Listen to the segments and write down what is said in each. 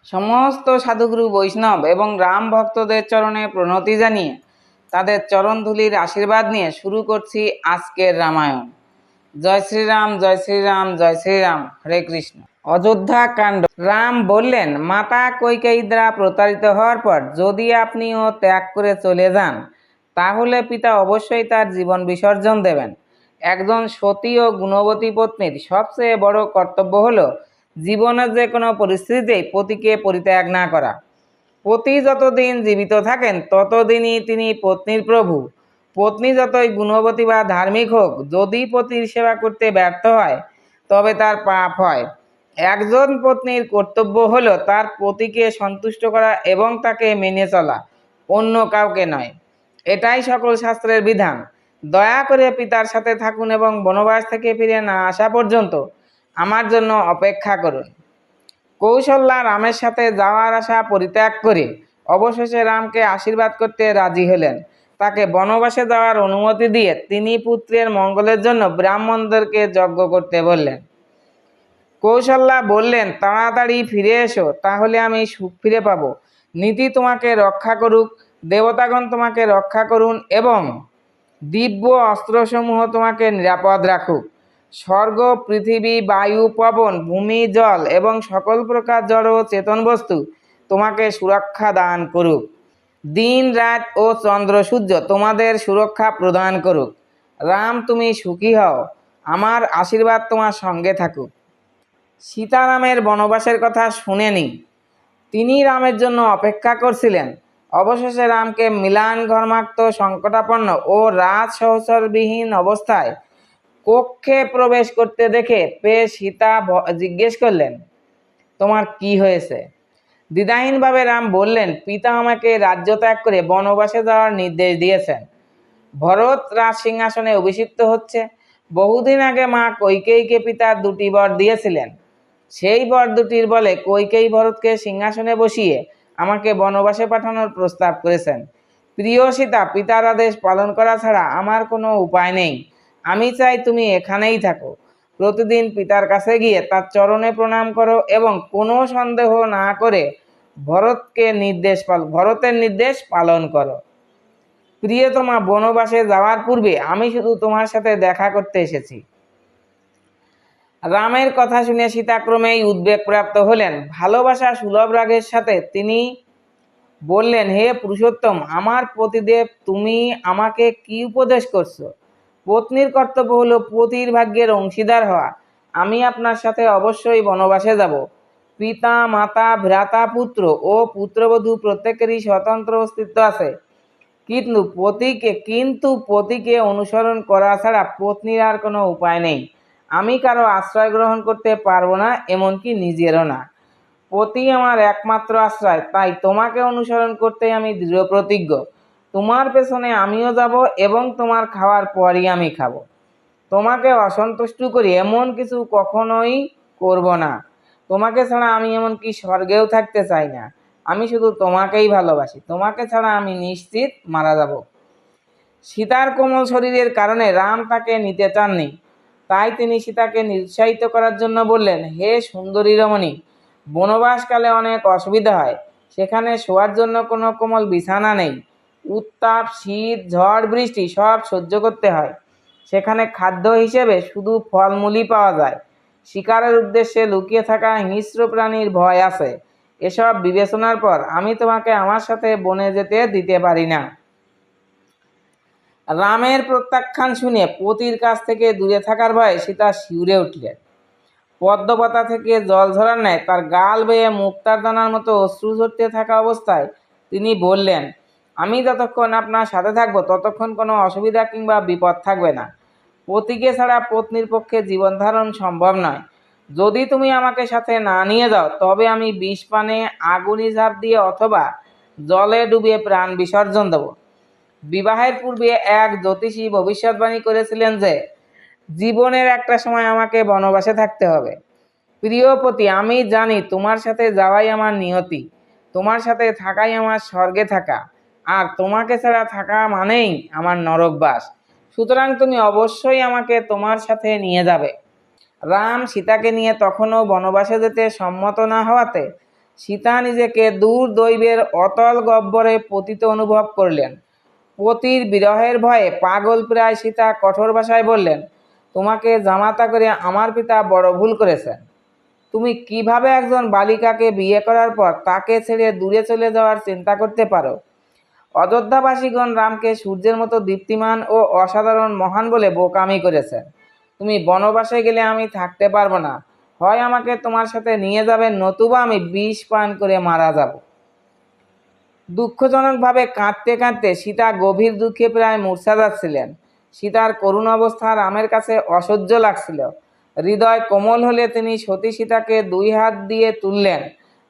সমস্ত সাধুগুরু বৈষ্ণব এবং রাম ভক্তদের চরণে প্রণতি জানিয়ে তাদের চরণধুলির আশীর্বাদ নিয়ে শুরু করছি আজকের রামায়ণ। জয় শ্রীরাম, জয় শ্রীরাম, জয় শ্রীরাম। হরে কৃষ্ণ। অযোধ্যা কাণ্ড। রাম বললেন, মাতা কৈকেয়ী দ্বারা প্রতারিত হওয়ার পর যদি আপনিও ত্যাগ করে চলে যান, তাহলে পিতা অবশ্যই তার জীবন বিসর্জন দেবেন। একজন সতী ও গুণবতী পত্নীর সবচেয়ে বড় কর্তব্য হলো জীবনের যে কোনো পরিস্থিতিতেই পতিকে পরিত্যাগ না করা। পতি যতদিন জীবিত থাকেন ততদিনই তিনি পত্নীর প্রভু। পত্নী যতই গুণবতী বা ধার্মিক হোক, যদি পতির সেবা করতে ব্যর্থ হয় তবে তার পাপ হয়। একজন পত্নীর কর্তব্য হলো তার পতিকে সন্তুষ্ট করা এবং তাকে মেনে চলা, অন্য কাউকে নয়। এটাই সকল শাস্ত্রের বিধান। দয়া করে পিতার সাথে থাকুন এবং বনবাস থেকে ফিরে না আসা পর্যন্ত আমার জন্য অপেক্ষা করুন। কৌশল্যা রামের সাথে যাওয়ার আশা পরিত্যাগ করে অবশেষে রামকে আশীর্বাদ করতে রাজি হলেন। তাকে বনবাসে যাওয়ার অনুমতি দিয়ে তিনি পুত্রের মঙ্গলের জন্য ব্রাহ্মণদেরকে যজ্ঞ করতে বললেন। কৌশল্যা বললেন, তাড়াতাড়ি ফিরে এসো, তাহলে আমি সুখ ফিরে পাব। নীতি তোমাকে রক্ষা করুক, দেবতাগণ তোমাকে রক্ষা করুন এবং দিব্য অস্ত্রসমূহ তোমাকে নিরাপদ রাখুক। স্বর্গ, পৃথিবী, বায়ু, পবন, ভূমি, জল এবং সকল প্রকার জড় ও চেতন বস্তু তোমাকে সুরক্ষা দান করুক। দিন, রাত ও চন্দ্র, সূর্য তোমাদের সুরক্ষা প্রদান করুক। রাম, তুমি সুখী হও, আমার আশীর্বাদ তোমার সঙ্গে থাকুক। সীতারামের বনবাসের কথা শুনেনি, তিনি রামের জন্য অপেক্ষা করছিলেন। অবশেষে রামকে মিলান ঘর্মাক্ত, সংকটাপন্ন ও রাজ সহচরবিহীন অবস্থায় কক্ষে প্রবেশ করতে দেখে পেয়ে সীতা জিজ্ঞেস করলেন, তোমার কি হয়েছে? দ্বিধাহীনভাবে রাম বললেন, পিতা আমাকে রাজ্য ত্যাগ করে বনবাসে যাওয়ার নির্দেশ দিয়েছেন। ভরত রাজ সিংহাসনে অভিষিক্ত হচ্ছে। বহুদিন আগে মা কৈকেয়ীকে পিতা দুটি বর দিয়েছিলেন। সেই বর দুটির বলে কৈকেয়ী ভরতকে সিংহাসনে বসিয়ে আমাকে বনবাসে পাঠানোর প্রস্তাব করেছেন। প্রিয় সীতা, পিতার আদেশ পালন করা ছাড়া আমার কোনো উপায় নেই। আমি চাই তুমি এখানেই থাকো। প্রতিদিন পিতার কাছে গিয়ে তার চরণে প্রণাম করো এবং কোনো সন্দেহ না করে ভরতের নির্দেশ পালন করো। প্রিয়তমা, বনবাসে যাওয়ার পূর্বে আমি শুধু তোমার সাথে দেখা করতে এসেছি। রামের কথা শুনে সীতা ক্রমেই উদ্বেগপ্রাপ্ত হলেন। ভালোবাসা সুলভ রাগের সাথে তিনি বললেন, হে পুরুষোত্তম, আমার পতিদেব, তুমি আমাকে কি উপদেশ করছো? পত্নীর কর্তব্য হলো পতির ভাগ্যের অংশীদার হওয়া। আমি আপনার সাথে অবশ্যই বনবাসে যাব। পিতা, মাতা, ভ্রাতা, পুত্র ও পুত্রবধূ প্রত্যেকেরই স্বতন্ত্র অস্তিত্ব আছে, কিন্তু পতিকে অনুসরণ করা ছাড়া পত্নীর আর কোনো উপায় নেই। আমি কারো আশ্রয় গ্রহণ করতে পারবো না, এমনকি নিজেরও না। পতি আমার একমাত্র আশ্রয়, তাই তোমাকে অনুসরণ করতে আমি দৃঢ় প্রতিজ্ঞ। তোমার পেছনে আমিও যাব এবং তোমার খাওয়ার পরই আমি খাবো। তোমাকে অসন্তুষ্ট করি এমন কিছু কখনোই করব না। তোমাকে ছাড়া আমি এমনকি স্বর্গেও থাকতে চাই না। আমি শুধু তোমাকেই ভালোবাসি। তোমাকে ছাড়া আমি নিশ্চিত মারা যাব। সীতার কোমল শরীরের কারণে রাম তাকে নিতে চাননি। তাই তিনি সীতাকে নিরুৎসাহিত করার জন্য বললেন, হে সুন্দরী রমণী, বনবাসকালে অনেক অসুবিধা হয়। সেখানে শোয়ার জন্য কোনো কোমল বিছানা নেই। উত্তাপ, শীত, ঝড়, বৃষ্টি সব সহ্য করতে হয়। সেখানে খাদ্য হিসেবে শুধু ফলমূলই পাওয়া যায়। শিকারের উদ্দেশ্যে লুকিয়ে থাকা হিংস্র প্রাণীর ভয় আছে। এসব বিবেচনার পর আমি তোমাকে আমার সাথে বনে যেতে দিতে পারি না। রামের প্রত্যাখ্যান শুনে পতির কাছ থেকে দূরে থাকার ভয়ে সীতা শিউরে উঠলেন। পদ্মপাতা থেকে জল ঝরার ন্যায় তার গাল বেয়ে মুক্তার দানার মতো অশ্রু ঝরতে থাকা অবস্থায় তিনি বললেন, আমি যতক্ষণ আপনার সাথে থাকবো ততক্ষণ কোনো অসুবিধা কিংবা বিপদ থাকবে না। পতিকে ছাড়া পত্নীর পক্ষে জীবন ধারণ সম্ভব নয়। যদি তুমি আমাকে সাথে না নিয়ে যাও তবে আমি বিষ পানে, আগুনে ঝাঁপ দিয়ে অথবা জলে ডুবিয়ে প্রাণ বিসর্জন দেব। বিবাহের পূর্বে এক জ্যোতিষী ভবিষ্যৎবাণী করেছিলেন যে জীবনের একটা সময় আমাকে বনবাসে থাকতে হবে। প্রিয় পতি, আমি জানি তোমার সাথে যাওয়াই আমার নিয়তি, তোমার সাথে থাকাই আমার স্বর্গে থাকা, আর তোমাকে ছাড়া থাকা মানেই আমার নরকবাস। সুতরাং তুমি অবশ্যই আমাকে তোমার সাথে নিয়ে যাবে। রাম সীতাকে নিয়ে তখনও বনবাসে যেতে সম্মত না হওয়াতে সীতা নিজেকে দূর দৈবের অতল গহ্বরে পতিত অনুভব করলেন। পতির বিরহের ভয়ে পাগল প্রায় সীতা কঠোর ভাষায় বললেন, তোমাকে জামাতা করে আমার পিতা বড় ভুল করেছেন। তুমি কিভাবে একজন বালিকাকে বিয়ে করার পর তাকে ছেড়ে দূরে চলে যাওয়ার চিন্তা করতে পারো? অযোধ্যাবাসীগণ রামকে সূর্যের মতো দীপ্তিমান ও অসাধারণ মহান বলে বোকামি করেছেন। তুমি বনবাসে গেলে আমি থাকতে পারবো না, হয় আমাকে তোমার সাথে নিয়ে যাবেন, নতুবা আমি বিষ পান করে মারা যাব। দুঃখজনকভাবে কাঁদতে কাঁদতে সীতা গভীর দুঃখে প্রায় মূর্ছা যাচ্ছিলেন। সীতার করুণ অবস্থা রামের কাছে অসহ্য লাগছিল। হৃদয় কোমল হলে তিনি সতী সীতাকে দুই হাত দিয়ে তুললেন।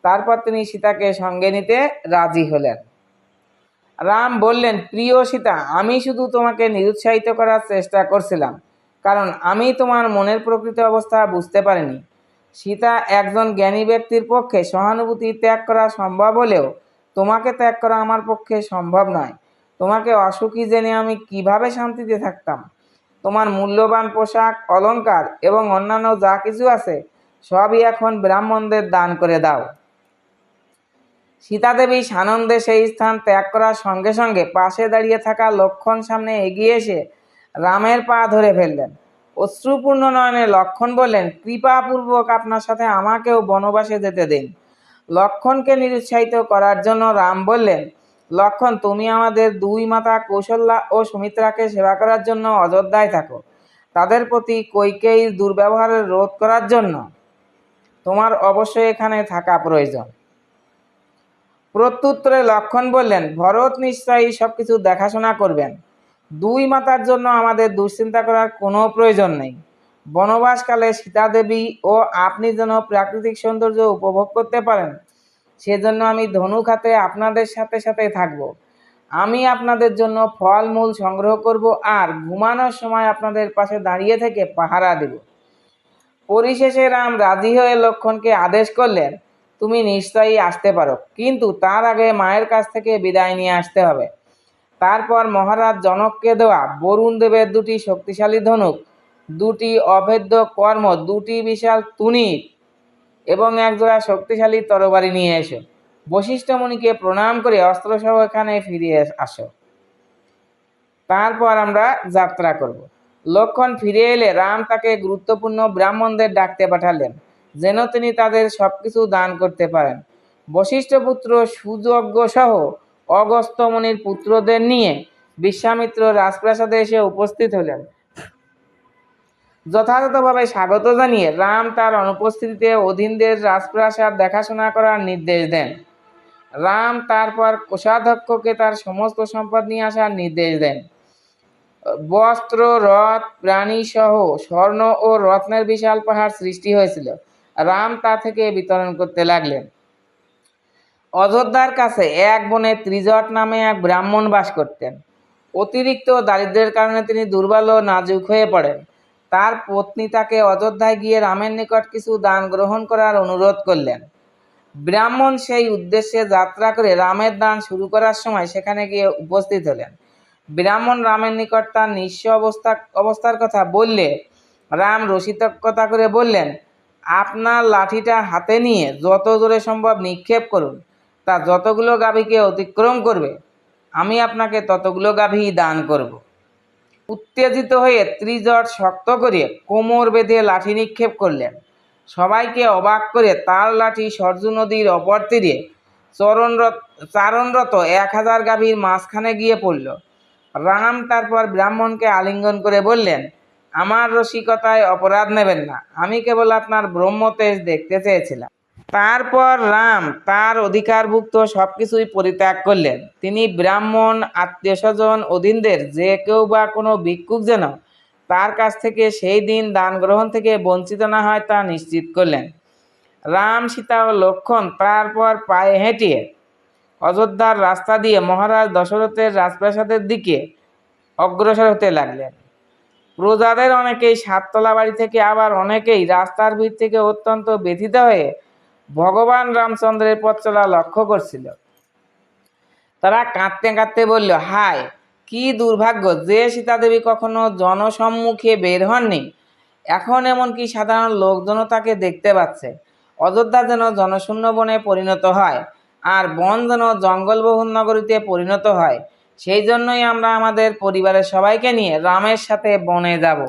তারপর তিনি সীতাকে সঙ্গে নিতে রাজি হলেন। রাম বললেন, প্রিয় সীতা, আমি শুধু তোমাকে নিরুৎসাহিত করার চেষ্টা করছিলাম, কারণ আমি তোমার মনের প্রকৃত অবস্থা বুঝতে পারিনি। সীতা, একজন জ্ঞানী ব্যক্তির পক্ষে সহানুভূতি ত্যাগ করা সম্ভব হলেও তোমাকে ত্যাগ করা আমার পক্ষে সম্ভব নয়। তোমাকে অসুখী জেনে আমি কিভাবে শান্তিতে থাকতাম? তোমার মূল্যবান পোশাক, অলংকার এবং অন্যান্য যা কিছু আছে সবই এখন ব্রাহ্মণদের দান করে দাও। সীতাদেবী সানন্দে সেই স্থান ত্যাগ করার সঙ্গে সঙ্গে পাশে দাঁড়িয়ে থাকা লক্ষ্মণ সামনে এগিয়ে এসে রামের পা ধরে ফেললেন। অশ্রুপূর্ণ নয়নে লক্ষ্মণ বললেন, কৃপাপূর্বক আপনার সাথে আমাকেও বনবাসে যেতে দিন। লক্ষ্মণকে নিরুৎসাহিত করার জন্য রাম বললেন, লক্ষ্মণ, তুমি আমাদের দুই মাতা কৌশল্যা ও সুমিত্রাকে সেবা করার জন্য অযোধ্যায় থাকো। তাদের প্রতি কইকেয়ীর দুর্ব্যবহারের রোধ করার জন্য তোমার অবশ্যই এখানে থাকা প্রয়োজন। প্রত্যুত্তরে লক্ষ্মণ বললেন, ভরত নিশ্চয়ই সবকিছু দেখাশোনা করবেন। দুই মাতার জন্য আমাদের দুশ্চিন্তা করার কোনো প্রয়োজন নেই। বনবাসকালে সীতাদেবী ও আপনি যেন প্রাকৃতিক সৌন্দর্য উপভোগ করতে পারেন, সেজন্য আমি ধনুক হাতে আপনাদের সাথে সাথে থাকব। আমি আপনাদের জন্য ফলমূল সংগ্রহ করব আর ঘুমানোর সময় আপনাদের পাশে দাঁড়িয়ে থেকে পাহারা দেব। পরিশেষে রাম রাজি হয়ে লক্ষ্মণকে আদেশ করলেন, তুমি নিশ্চয়ই আসতে পারো, কিন্তু তার আগে মায়ের কাছ থেকে বিদায় নিয়ে আসতে হবে। তারপর মহারাজ জনককে দেওয়া বরুণ দেবের দুটি শক্তিশালী ধনুক, দুটি অভেদ্য কর্ম, দুটি বিশাল তুণীর এবং একজোড়া শক্তিশালী তরবারি নিয়ে এসো। বশিষ্ঠ মুনিকে প্রণাম করে অস্ত্রসহ এখানে ফিরে আসো। তারপর আমরা যাত্রা করব। লক্ষ্মণ ফিরে এলে রাম তাকে গুরুত্বপূর্ণ ব্রাহ্মণদের ডাকতে পাঠালেন, যেন তিনি তাদের সবকিছু দান করতে পারেন। বশিষ্ঠ পুত্র সুযজ্ঞ সহ অগস্ত্য মুনির পুত্রদের নিয়ে বিশ্বামিত্র রাজপ্রাসাদে এসে উপস্থিত হলেন। যথাযথভাবে স্বাগত জানিয়ে রাম তার অনুপস্থিতিতে অধীনদের রাজপ্রাসাদ দেখাশোনা করার নির্দেশ দেন। রাম তারপর কোষাধ্যক্ষকে তার সমস্ত সম্পদ নিয়ে আসার নির্দেশ দেন। বস্ত্র, রথ, প্রাণী সহ স্বর্ণ ও রত্নের বিশাল পাহাড় সৃষ্টি হয়েছিল। রাম তা থেকে বিতরণ করতে লাগলেন। অযোধ্যার কাছে এক বনে ত্রিজট নামে এক ব্রাহ্মণ বাস করতেন। অতিরিক্ত দারিদ্র্যের কারণে তিনি দুর্বল ও নাজুক হয়ে পড়েন। তার পত্নী তাকে অযোধ্যায় গিয়ে রামের নিকট কিছু দান গ্রহণ করার অনুরোধ করলেন। ব্রাহ্মণ সেই উদ্দেশ্যে যাত্রা করে রামের দান শুরু করার সময় সেখানে গিয়ে উপস্থিত হলেন। ব্রাহ্মণ রামের নিকট তার নিঃস্ব অবস্থার কথা বললে রাম রসিকতা করে বললেন, আপনার লাঠিটা হাতে নিয়ে যত জোরে সম্ভব নিক্ষেপ করুন, তা যতগুলো গাভীকে অতিক্রম করবে আমি আপনাকে ততগুলো গাভী দান করব। উত্তেজিত হয়ে ত্রিজট শক্ত করে কোমর বেঁধে লাঠি নিক্ষেপ করলেন। সবাইকে অবাক করে তার লাঠি সরজু নদীর অপর তীরে চারণরত 1000 গাভীর মাঝখানে গিয়ে পড়ল। রাম তারপর ব্রাহ্মণকে আলিঙ্গন করে বললেন, আমার রসিকতায় অপরাধ নেবেন না, আমি কেবল আপনার ব্রহ্মতেজ দেখতে চেয়েছিলাম। তারপর রাম তার অধিকারভুক্ত সবকিছুই পরিত্যাগ করলেন। তিনি ব্রাহ্মণ, আত্মীয় স্বজন, অধীনদের যে কেউ বা কোনো ভিক্ষুক যেন তার কাছ থেকে সেই দিন দান গ্রহণ থেকে বঞ্চিত না হয় তা নিশ্চিত করলেন। রাম, সীতা ও লক্ষ্মণ তারপর পায়ে হেঁটিয়ে অযোধ্যার রাস্তা দিয়ে মহারাজ দশরথের রাজপ্রাসাদের দিকে অগ্রসর হতে লাগলেন। প্রজাদের অনেকেই সাততলা বাড়ি থেকে, আবার অনেকেই রাস্তার ভিড় থেকে অত্যন্ত ব্যথিত হয়ে ভগবান রামচন্দ্রের পথ চলা লক্ষ্য করছিল। তারা কাঁদতে কাঁদতে বলল, হায়, কি দুর্ভাগ্য যে সীতাদেবী কখনো জনসম্মুখে বের হননি, এখন এমনকি সাধারণ লোকজনও তাকে দেখতে পাচ্ছে। অযোধ্যা যেন জনশূন্য বনে পরিণত হয় আর বন যেন জঙ্গলবহুল নগরীতে পরিণত হয়। সেই জন্যই আমরা আমাদের পরিবারের সবাইকে নিয়ে রামের সাথে বনে যাব।